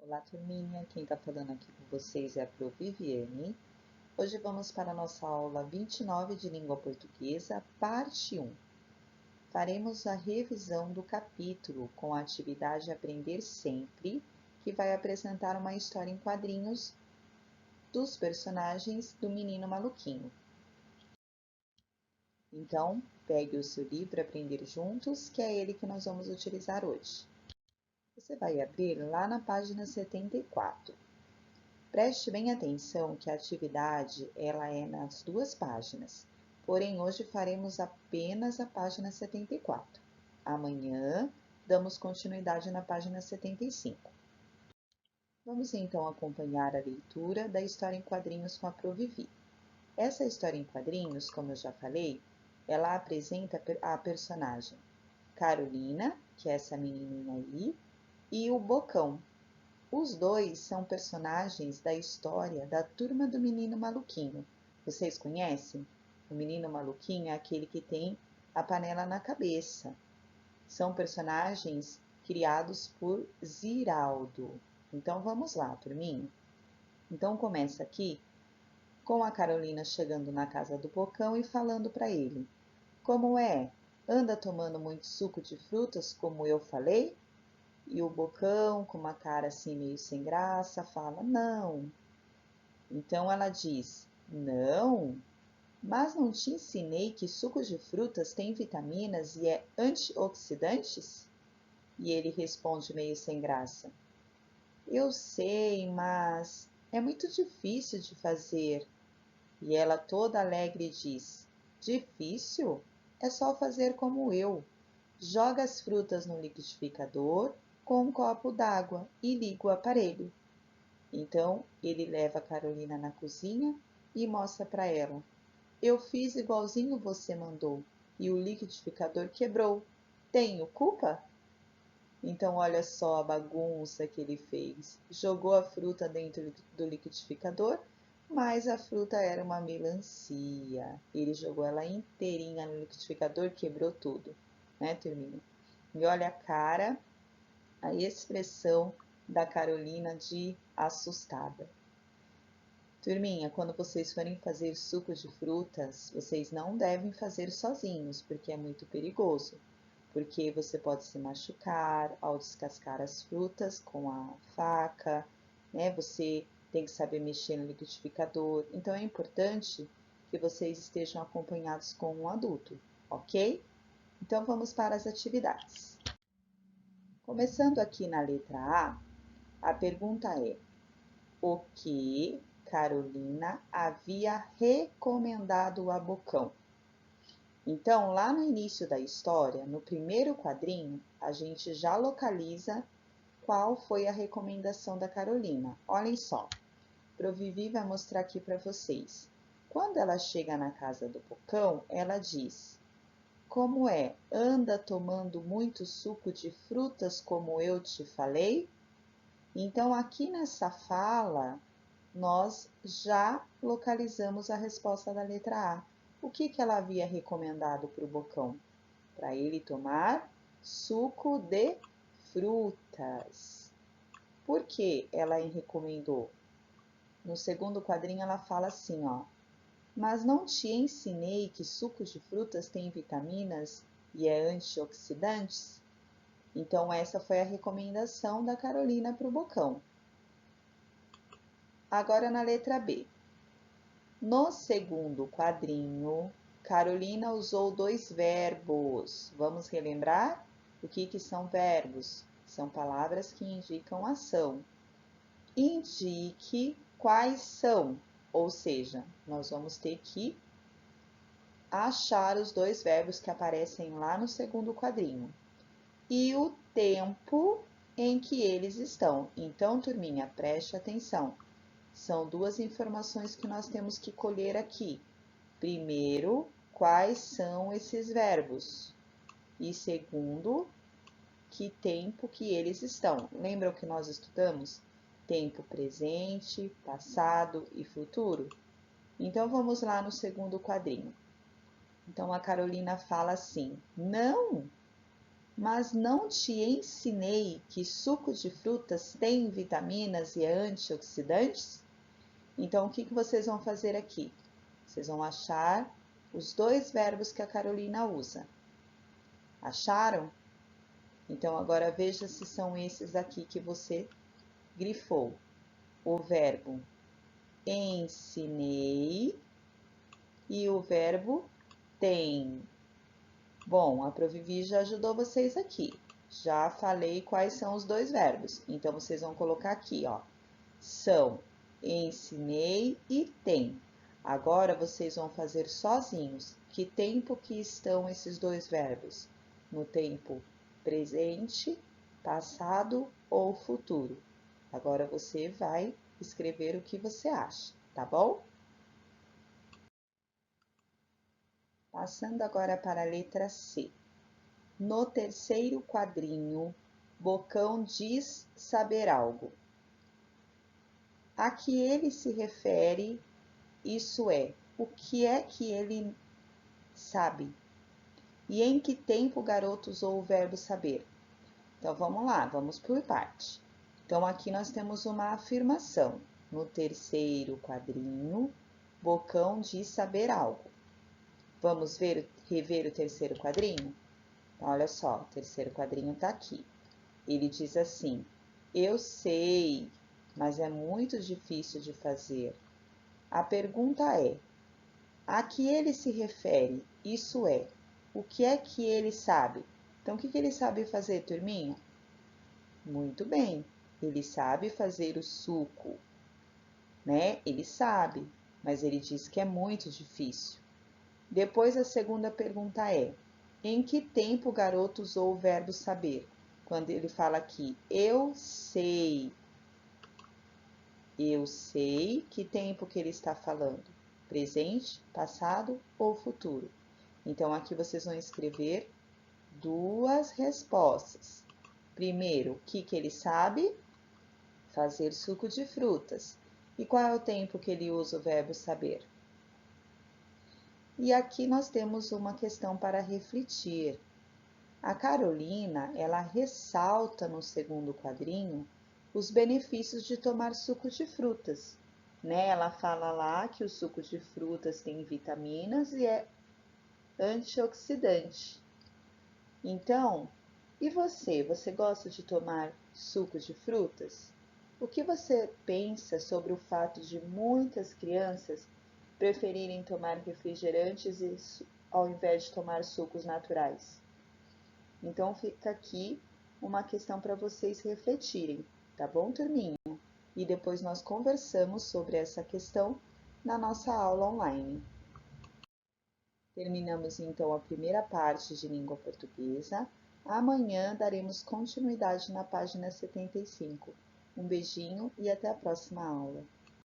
Olá, turminha! Quem está falando aqui com vocês é a Prof. Viviane. Hoje vamos para a nossa aula 29 de Língua Portuguesa, parte 1. Faremos a revisão do capítulo com a atividade Aprender Sempre, que vai apresentar uma história em quadrinhos dos personagens do Menino Maluquinho. Então, pegue o seu livro Aprender Juntos, que é ele que nós vamos utilizar hoje. Você vai abrir lá na página 74. Preste bem atenção que a atividade ela é nas duas páginas, porém hoje faremos apenas a página 74. Amanhã damos continuidade na página 75. Vamos então acompanhar a leitura da história em quadrinhos com a Pro Vivi. Essa história em quadrinhos, como eu já falei, ela apresenta a personagem Carolina, que é essa menininha aí, e o Bocão. Os dois são personagens da história da Turma do Menino Maluquinho. Vocês conhecem? O Menino Maluquinho é aquele que tem a panela na cabeça. São personagens criados por Ziraldo. Então vamos lá, turminha. Então começa aqui com a Carolina chegando na casa do Bocão e falando para ele: "Como é? Anda tomando muito suco de frutas, como eu falei?" E o Bocão, com uma cara assim meio sem graça, fala: "Não." Então ela diz: "Não? Mas não te ensinei que suco de frutas tem vitaminas e é antioxidantes?" E ele responde meio sem graça: "Eu sei, mas é muito difícil de fazer." E ela toda alegre diz: "Difícil? É só fazer como eu. Joga as frutas no liquidificador com um copo d'água e liga o aparelho." Então ele leva a Carolina na cozinha e mostra para ela: "Eu fiz igualzinho você mandou e o liquidificador quebrou. Tenho culpa?" Então olha só a bagunça que ele fez. Jogou a fruta dentro do liquidificador, mas a fruta era uma melancia. Ele jogou ela inteirinha no liquidificador, quebrou tudo, né, turminha? E olha a cara, a expressão da Carolina de assustada. Turminha, quando vocês forem fazer suco de frutas, vocês não devem fazer sozinhos, porque é muito perigoso. Porque você pode se machucar ao descascar as frutas com a faca, né? Você tem que saber mexer no liquidificador. Então é importante que vocês estejam acompanhados com um adulto, ok? Então vamos para as atividades. Começando aqui na letra A pergunta é: o que Carolina havia recomendado a Bocão? Então, lá no início da história, no primeiro quadrinho, a gente já localiza qual foi a recomendação da Carolina. Olhem só, Pro Vivi vai mostrar aqui para vocês. Quando ela chega na casa do Bocão, ela diz: "Como é? Anda tomando muito suco de frutas como eu te falei?" Então, aqui nessa fala, nós já localizamos a resposta da letra A. O que ela havia recomendado para o Bocão? Para ele tomar suco de frutas. Por que ela recomendou? No segundo quadrinho ela fala assim, ó: "Mas não te ensinei que suco de frutas tem vitaminas e é antioxidantes?" Então essa foi a recomendação da Carolina para o Bocão. Agora na letra B. No segundo quadrinho, Carolina usou dois verbos. Vamos relembrar? O que são verbos? São palavras que indicam ação. Indique quais são, ou seja, nós vamos ter que achar os dois verbos que aparecem lá no segundo quadrinho. E o tempo em que eles estão. Então, turminha, preste atenção. São duas informações que nós temos que colher aqui. Primeiro, quais são esses verbos? E segundo, que tempo que eles estão. Lembram que nós estudamos? Tempo presente, passado e futuro? Então, vamos lá no segundo quadrinho. Então, a Carolina fala assim: "Não, Mas não te ensinei que suco de frutas tem vitaminas e é antioxidantes? Então, o que vocês vão fazer aqui? Vocês vão achar os dois verbos que a Carolina usa. Acharam? Então, agora veja se são esses aqui que você grifou. O verbo ensinei e o verbo tem. Bom, a Provivi já ajudou vocês aqui. Já falei quais são os dois verbos. Então, vocês vão colocar aqui, ó. São ensinei e tem. Agora, vocês vão fazer sozinhos. Que tempo que estão esses dois verbos? No tempo presente, passado ou futuro? Agora, você vai escrever o que você acha, tá bom? Passando agora para a letra C. No terceiro quadrinho, Bocão diz saber algo. A que ele se refere, isso é, o que é que ele sabe? E em que tempo o garoto usou o verbo saber? Então vamos lá, vamos por parte. Então aqui nós temos uma afirmação. No terceiro quadrinho, Bocão diz saber algo. Vamos rever o terceiro quadrinho? Então, olha só, o terceiro quadrinho está aqui. Ele diz assim: eu sei, mas é muito difícil de fazer. A pergunta é: a que ele se refere? Isso é, o que é que ele sabe? Então, o que ele sabe fazer, turminha? Muito bem, ele sabe fazer o suco, né? Ele sabe, mas ele diz que é muito difícil. Depois, a segunda pergunta é: em que tempo o garoto usou o verbo saber? Quando ele fala aqui, eu sei. Eu sei que tempo que ele está falando. Presente, passado ou futuro? Então, aqui vocês vão escrever duas respostas. Primeiro, o que ele sabe? Fazer suco de frutas. E qual é o tempo que ele usa o verbo saber? E aqui nós temos uma questão para refletir. A Carolina, ela ressalta no segundo quadrinho os benefícios de tomar suco de frutas, né? Ela fala lá que o suco de frutas tem vitaminas e é antioxidante. Então, e você? Você gosta de tomar suco de frutas? O que você pensa sobre o fato de muitas crianças preferirem tomar refrigerantes ao invés de tomar sucos naturais? Então, fica aqui uma questão para vocês refletirem, tá bom, turminha? E depois nós conversamos sobre essa questão na nossa aula online. Terminamos então a primeira parte de língua portuguesa. Amanhã daremos continuidade na página 75. Um beijinho e até a próxima aula.